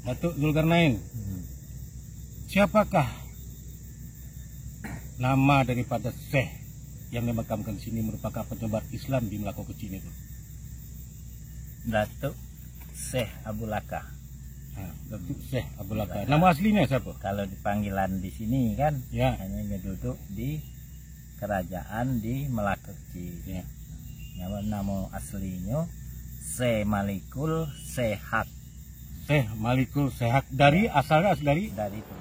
Datuk Zulkarnain. Siapakah nama daripada Syekh yang dimakamkan di sini merupakan penyebar Islam di Melaka Kecil itu? Datuk Syekh Abu Laka. Datuk Syekh Abu Laka. Nama aslinya siapa? Kalau dipanggilan di sini kan, Ya. hanya duduk di kerajaan di Melaka Kecil. Ya. Nama aslinya Syekh Malikul Sehat. Syekh Malikul Sehat. Dari asalnya dari Dari itu.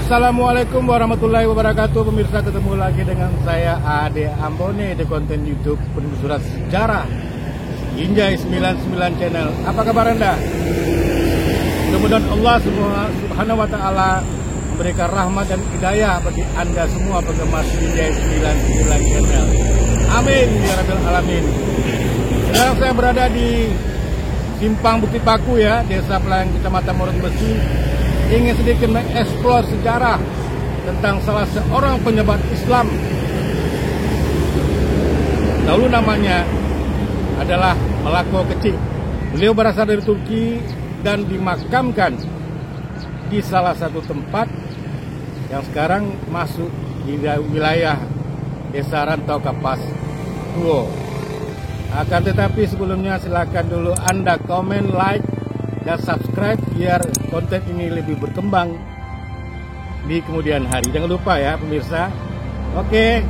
Assalamualaikum warahmatullahi wabarakatuh. Pemirsa, ketemu lagi dengan saya Ade Ambone di konten YouTube penelusuran sejarah Injai 99 Channel. Apa kabar Anda? Mudah-mudahan Allah Subhanahu wa Ta'ala memberikan rahmat dan hidayah bagi Anda semua penggemar Injai 99 Channel. Amin ya Rabbil Alamin. Sekarang saya berada di Simpang Bukit Paku ya, Desa Pelayan, Kecamatan Morong Besi. Ingin sedikit mengeksplor sejarah tentang salah seorang penyebar Islam. Dahulu namanya adalah Melaka Kecil. Beliau berasal dari Turki dan dimakamkan di salah satu tempat yang sekarang masuk di wilayah Desa Rantau Kapas Tuo. Akan tetapi sebelumnya silakan dulu Anda komen, like, dan subscribe biar konten ini lebih berkembang di kemudian hari. Jangan lupa ya pemirsa. Oke.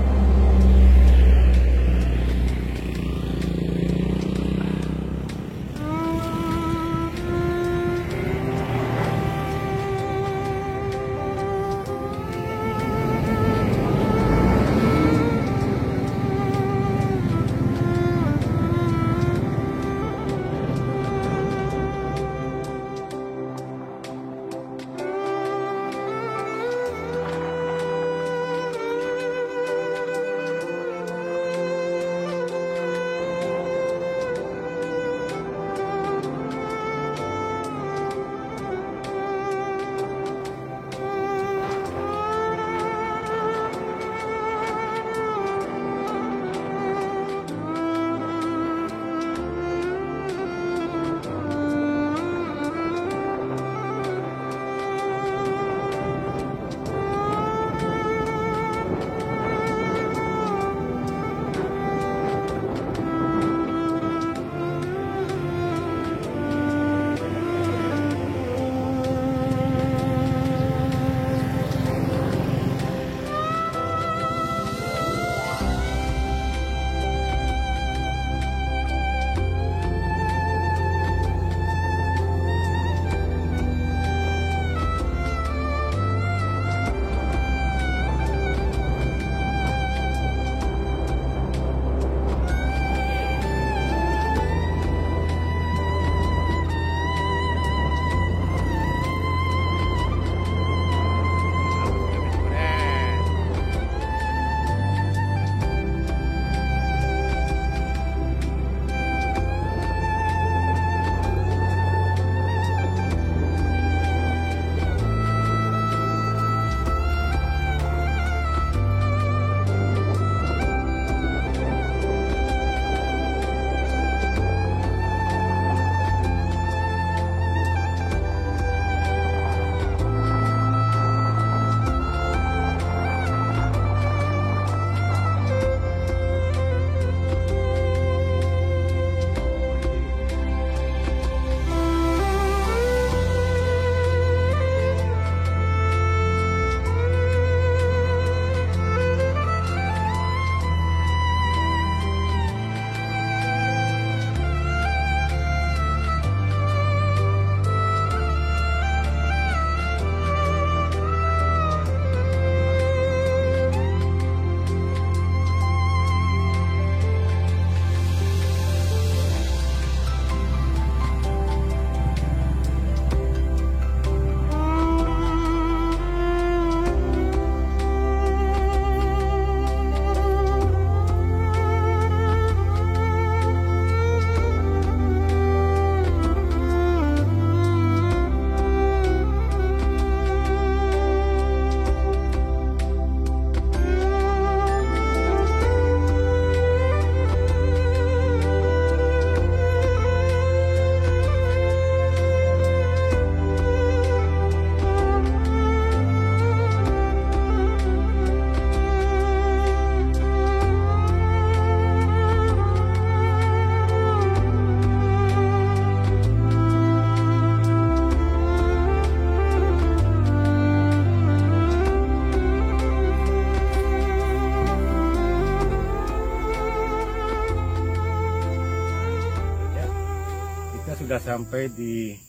sudah sampai di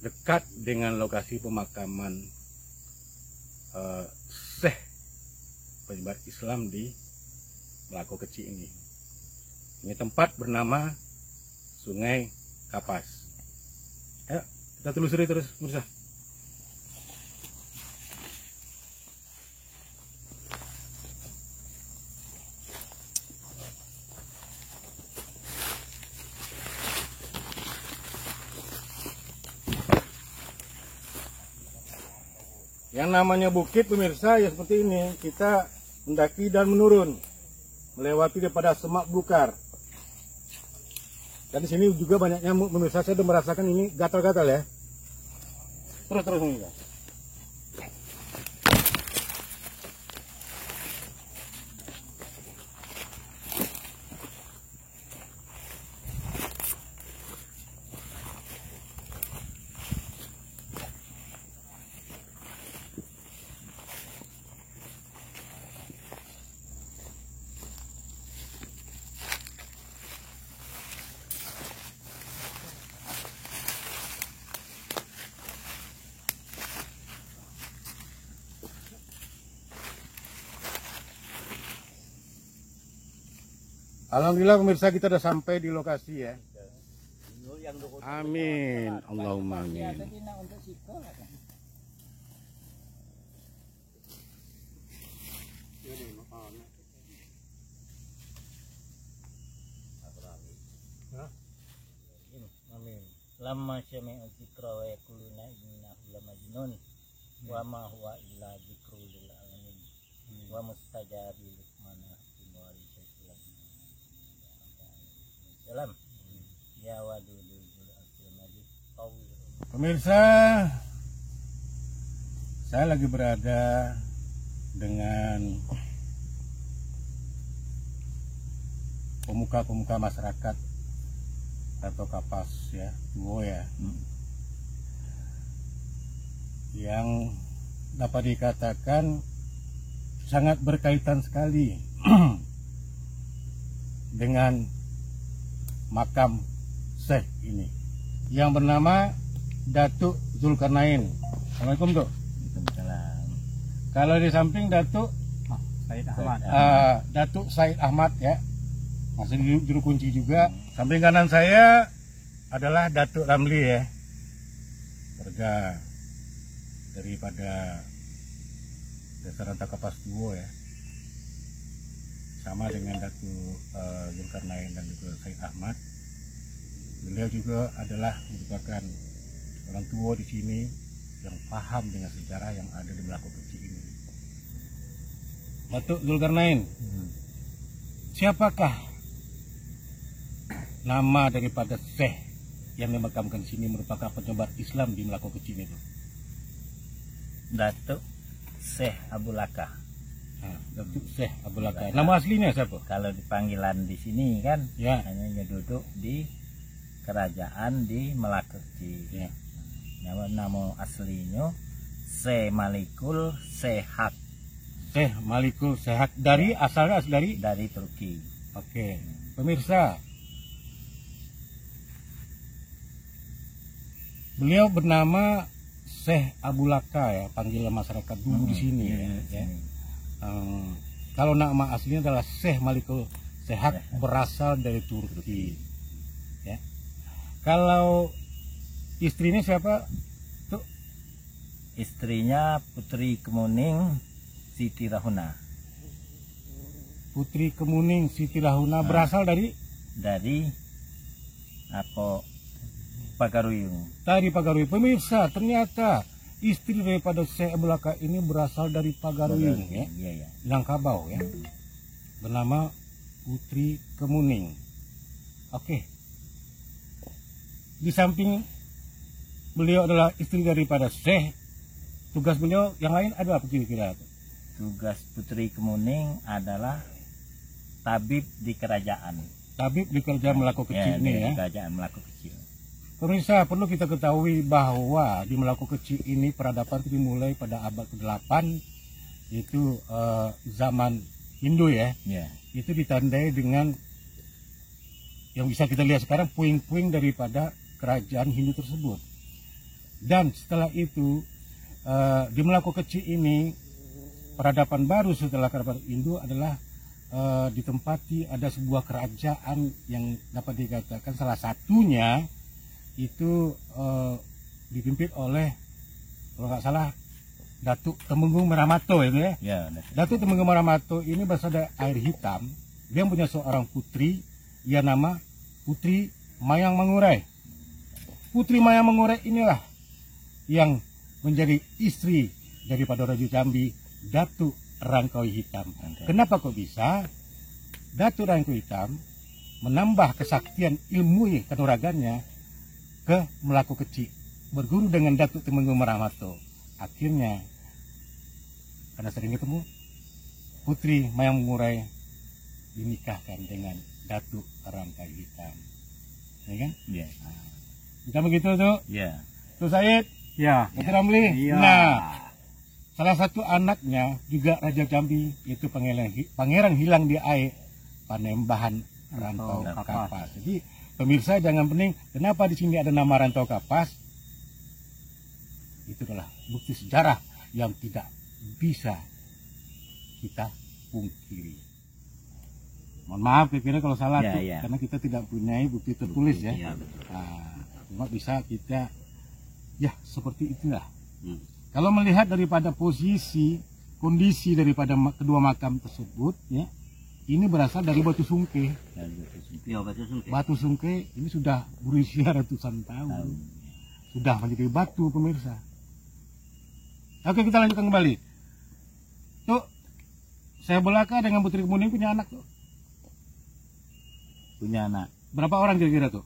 dekat dengan lokasi pemakaman Syekh penyebar Islam di Melako Kecil ini. Ini tempat bernama Sungai Kapas. Ayo kita telusuri terus, pemirsa. Yang namanya bukit, pemirsa, ya seperti ini. Kita mendaki dan menurun, melewati daripada semak belukar. Dan di sini juga banyak nyamuk, pemirsa. Saya sudah merasakan ini gatal-gatal ya. Terus pemirsa. Alhamdulillah pemirsa, kita sudah sampai di lokasi ya. Amin, Allahumma amin. Lama sami'u dzikra wa yaquluna innahu lamajnun wa ma huwa illa dzikrul lil alamin wa mustajabi luqmana bimawali salam ya wadudul asmadi tawil. Pemirsa, saya lagi berada dengan pemuka-pemuka masyarakat atau Kapas ya, Duo ya, yang dapat dikatakan sangat berkaitan sekali dengan makam Syekh ini yang bernama Datuk Zulkarnain. Assalamualaikum Dok. Waalaikumsalam. Kalau di samping Datuk Said Ahmad. Datuk Said Ahmad ya, masih juru kunci juga. Samping kanan saya adalah Datuk Ramli ya, warga daripada Desa Rantau Kapas Duo ya, sama dengan Datuk Zulkarnain dan juga Said Ahmad. Beliau juga adalah merupakan orang tua di sini yang paham dengan sejarah yang ada di Melako Kecil ini. Datuk Zulkarnain, siapakah nama daripada Syekh yang dimakamkan di sini merupakan penyebar Islam di Melako Kecil itu? Datuk Syekh Abu Laka. Datuk Syekh Abu Laka. Nama aslinya siapa? Kalau dipanggilan di sini kan, Ya. hanya duduk di kerajaan di Melako Kecil. Ya. Nama aslinya Syekh Malikul Sehak Syekh Malikul Sehak dari asalnya dari Turki. Oke. Pemirsa, beliau bernama Syekh Abu Laka ya, panggilan masyarakat dulu di sini ya. Kalau nama aslinya adalah Syekh Malikul Sehak, berasal dari Turki. Ya. Kalau istrinya siapa? Tuh. Istrinya Putri Kemuning Siti Rahuna. Putri Kemuning Siti Rahuna berasal dari apa Pagaruyung. Dari Pagaruyung. Pemirsa, ternyata istri daripada Syekh Abu Laka ini berasal dari Pagaruyung ya. Iya, ya. Minangkabau ya. Bernama Putri Kemuning. Oke. Di samping beliau adalah istri daripada Syekh, tugas beliau yang lain ada apa kira-kira? Tugas Putri Kemuning adalah tabib di kerajaan. Tabib di kerajaan Melako Kecil ini ya. Kerajaan Melako Kecil. Pemirsa, perlu kita ketahui bahwa di Melako Kecil ini peradaban itu dimulai pada abad ke-8, yaitu zaman Hindu ya. Ya. Itu ditandai dengan yang bisa kita lihat sekarang puing-puing daripada kerajaan Hindu tersebut. Dan setelah itu di Melako Kecil ini peradaban baru setelah kerajaan Hindu adalah ditempati ada sebuah kerajaan yang dapat dikatakan salah satunya itu dipimpin oleh, kalau nggak salah, Datuk Temenggung Meramato itu ya. Ya, Datuk Temenggung Meramato ini berasal dari air hitam. Dia punya seorang putri, ia nama Putri Mayang Mangurai. Putri Mayang Mangurai inilah yang menjadi istri daripada Raja Jambi, Datuk Rangkawi Hitam. Kenapa kok bisa? Datuk Rangkawi Hitam menambah kesaktian ilmu kanuragannya ke Melako Kecil, berguru dengan Datuk Temenggung Meramato. Akhirnya karena sering ketemu, Putri Mayang Mangurai dinikahkan dengan Datuk Rangkawi Hitam, ya kan? ya, Kita begitu tuh, ya, tuh Said, Ya. Dr. Ramli. Iya. Nah, salah satu anaknya juga Raja Jambi, itu Pangeran Hilang di Air, Panembahan Rantau Kapas. Kapas. Jadi pemirsa jangan pening, kenapa di sini ada nama Rantau Kapas? Itu adalah bukti sejarah yang tidak bisa kita pungkiri. Mohon maaf kira-kira kalau salah Ya, tuh, ya. karena kita tidak punya bukti tertulis ya. Iya, betul. Nah, cuma bisa kita ya seperti itulah. Hmm. Kalau melihat daripada posisi kondisi daripada kedua makam tersebut ya, ini berasal dari batu sungke. Ya, betul sungke. Batu sungke ini sudah berusia ratusan tahun. Sudah menjadi batu pemirsa. Oke, kita lanjutkan kembali. Tuh, saya Belaka dengan Putri Kemuning punya anak tuh. punya anak. Berapa orang kira-kira tuh?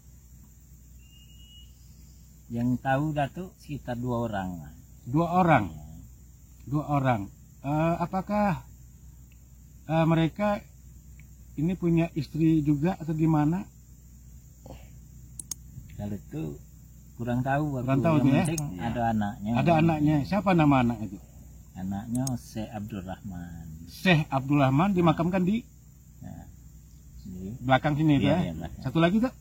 Yang tahu Datuk sekitar 2 orang. 2 orang. 2 orang. Apakah mereka ini punya istri juga atau gimana? Kalau itu kurang tahu. Kurang tahu Yang tuh ya? penting ada anaknya. Ada anaknya. Siapa nama anak itu? Anaknya Syekh Abdul Rahman. Syekh Abdul Rahman dimakamkan di Nah, di belakang sini itu Iya, ya. iya, belakang. Satu lagi tuh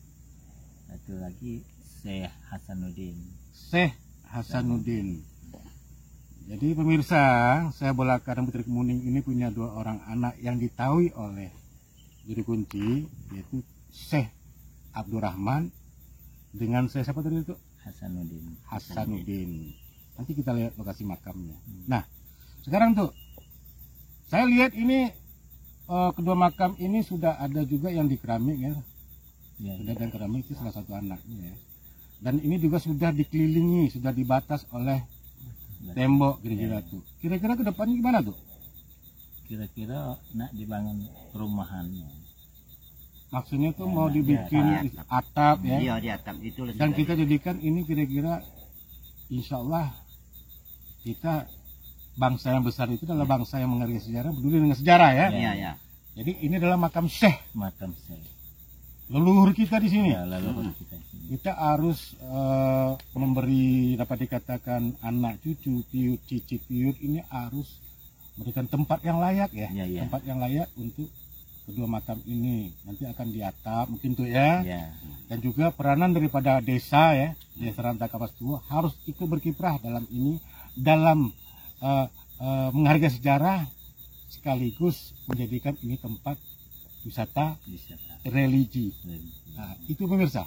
satu lagi Syekh Hasanuddin. Syekh Hasanuddin. Jadi pemirsa, saya Belaka dan Putri Kemuning ini punya 2 orang anak yang ditahui oleh juru kunci, yaitu Syekh Abdul Rahman dengan Syekh siapa tadi itu? Hasanuddin. Hasanuddin. Nanti kita lihat lokasi makamnya. Nah, sekarang tuh saya lihat ini kedua makam ini sudah ada juga yang di keramik ya. Ya, Sudah ada yang keramik, itu salah satu anaknya ya. Dan ini juga sudah dikelilingi, sudah dibatas oleh tembok kira-kira tuh. Kira-kira ke depannya gimana tuh? kira-kira nak dibangun perumahannya. Maksudnya tuh Ya, mau ya, dibikin ya, atap ya. Iya, di atap itu. Dan kita jadikan ini kira-kira insya Allah kita bangsa yang besar itu adalah bangsa yang menghargai sejarah, peduli dengan sejarah ya. Iya, ya. Jadi ini adalah makam Syekh Makam Syekh. leluhur kita di sini. Ya, lalu kita sini. Kita harus memberi, dapat dikatakan anak cucu, piut, cicit, piut ini harus memberikan tempat yang layak ya. Ya, ya. Tempat yang layak untuk kedua makam ini. Nanti akan diatap mungkin tuh ya. Ya, Dan juga peranan daripada desa ya, Desa Rantau Kapas Tua harus ikut berkiprah dalam ini, dalam menghargai sejarah sekaligus menjadikan ini tempat wisata bisa tak. religi. Nah, itu pemirsa,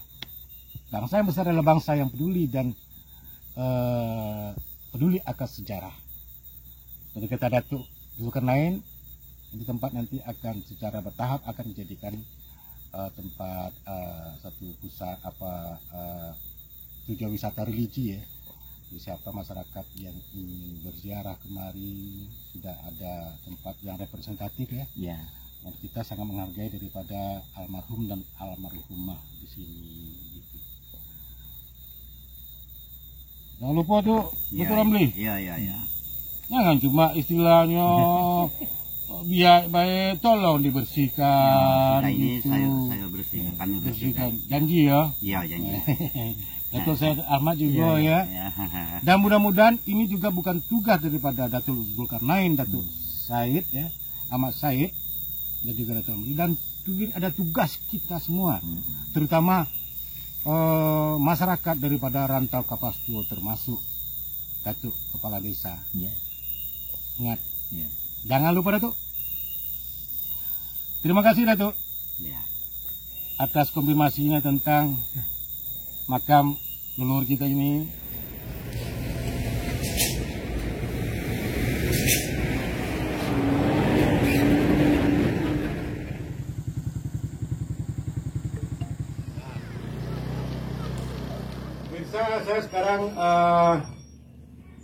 bangsa yang besar adalah bangsa yang peduli dan peduli akan sejarah. Dari kata Datuk Zulkarnain, ini tempat nanti akan secara bertahap akan dijadikan tempat satu pusat tujuan wisata religi ya. Siapa masyarakat yang ingin berziarah kemari, sudah ada tempat yang representatif ya. Ya, Dan kita sangat menghargai daripada almarhum dan almarhumah di sini. Gitu. Jangan lupa tuh, Dr. Ramli. Iya, iya, iya. Jangan cuma istilahnya biar baik, tolong dibersihkan. Sudah ini gitu. saya bersihkan, kami bersihkan. Bersihkan. Janji ya. Iya, janji. Datuk Syed Ahmad juga ya. Ya. Dan mudah-mudahan ini juga bukan tugas daripada Datuk Zulkarnain, Datuk Said ya, Ahmad Said, dan juga Datuk Amri, dan ada tugas kita semua, terutama masyarakat daripada rantau Kapas Tua termasuk Datuk Kepala Desa. Ya. Ingat, Ya. jangan lupa Datuk. Terima kasih Datuk Ya. atas konfirmasinya tentang makam leluhur kita ini. Saya sekarang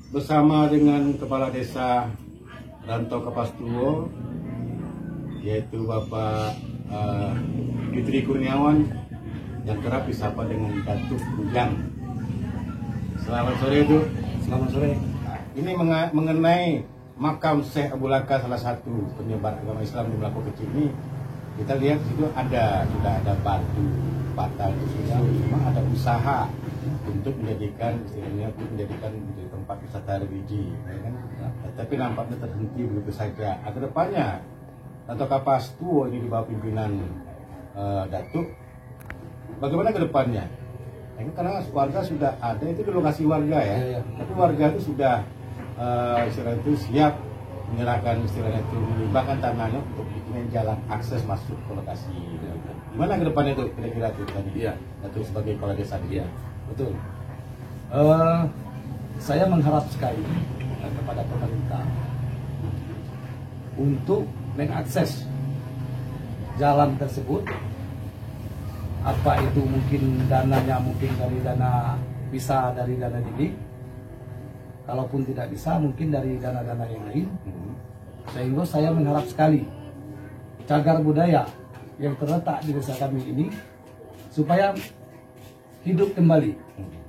bersama dengan Kepala Desa Rantau Kapas Tua, yaitu Bapak Fitri Kurniawan yang kerap disapa dengan Datuk Bujang. Selamat sore itu. Selamat sore. Ini mengenai makam Syekh Abu Laka, salah satu penyebar agama Islam di Melaku Kecil ini. Kita lihat situ sudah ada batu bata itu sudah, memang ada usaha untuk menjadikan menjadi tempat wisata religi, ya kan? Tapi nampaknya terhenti begitu saja. Kedepannya Rantau Kapas Tua ini di bawah pimpinan Datuk, bagaimana kedepannya? Karena warga sudah ada, itu di lokasi warga ya. Tapi warga itu sudah istilahnya itu siap menyerahkan istilahnya itu, bahkan tanahnya untuk bikin jalan akses masuk ke lokasi. Gimana ke depannya itu kira-kira itu tadi? Iya. Datuk sebagai kepala desa. Iya, betul. Saya mengharap sekali kepada pemerintah untuk mengakses jalan tersebut. Apa itu mungkin dananya mungkin dari dana bisa dari dana didik. Kalaupun tidak bisa mungkin dari dana-dana yang lain. Sehingga saya mengharap sekali cagar budaya yang terletak di desa kami ini supaya hidup kembali.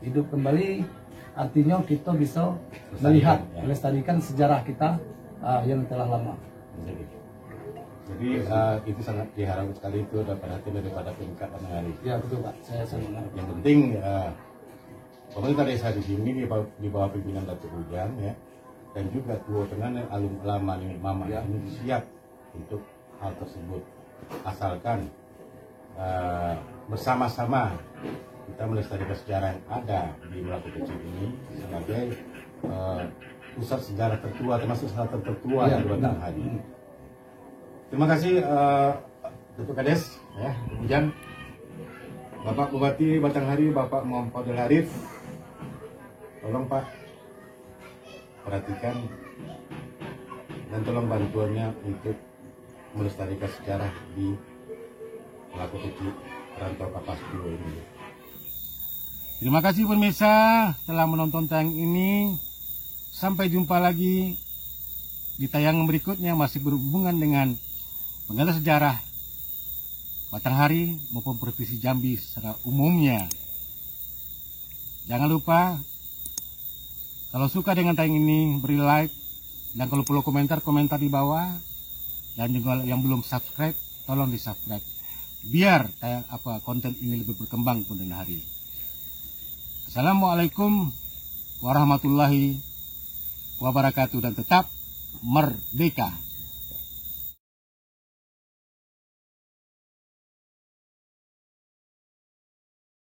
Hidup kembali artinya kita bisa melihat, melestarikan sejarah kita yang telah lama. Jadi itu sangat diharapkan sekali itu daripada tingkat hari. Ya betul Pak, saya sangat. Yang penting pemerintah desa di sini di bawah pimpinan Datuk Bujang ya, dan juga Tua Tenganan alum lama ini Mama ya, ini siap untuk hal tersebut, asalkan bersama-sama kita melestarikan sejarah yang ada di Melaku Kecil ini sebagai pusat sejarah tertua, termasuk salah satu tertua ya, di Batang Hari. Terima kasih Datuk Kades ya, Bujang, Bapak Bupati Batanghari, Bapak Muhammad Fadil Harif. Tolong Pak perhatikan dan tolong bantuannya untuk melestarikan sejarah di Melaku Kecil Rantau Kapas Tua ini. Terima kasih pemirsa telah menonton tayangan ini. Sampai jumpa lagi di tayangan berikutnya masih berhubungan dengan mengenal sejarah Batanghari maupun Provinsi Jambi secara umumnya. Jangan lupa kalau suka dengan tayangan ini beri like, dan kalau perlu komentar di bawah, dan juga yang belum subscribe tolong di subscribe biar konten ini lebih berkembang kemudian hari. Assalamualaikum warahmatullahi wabarakatuh dan tetap merdeka.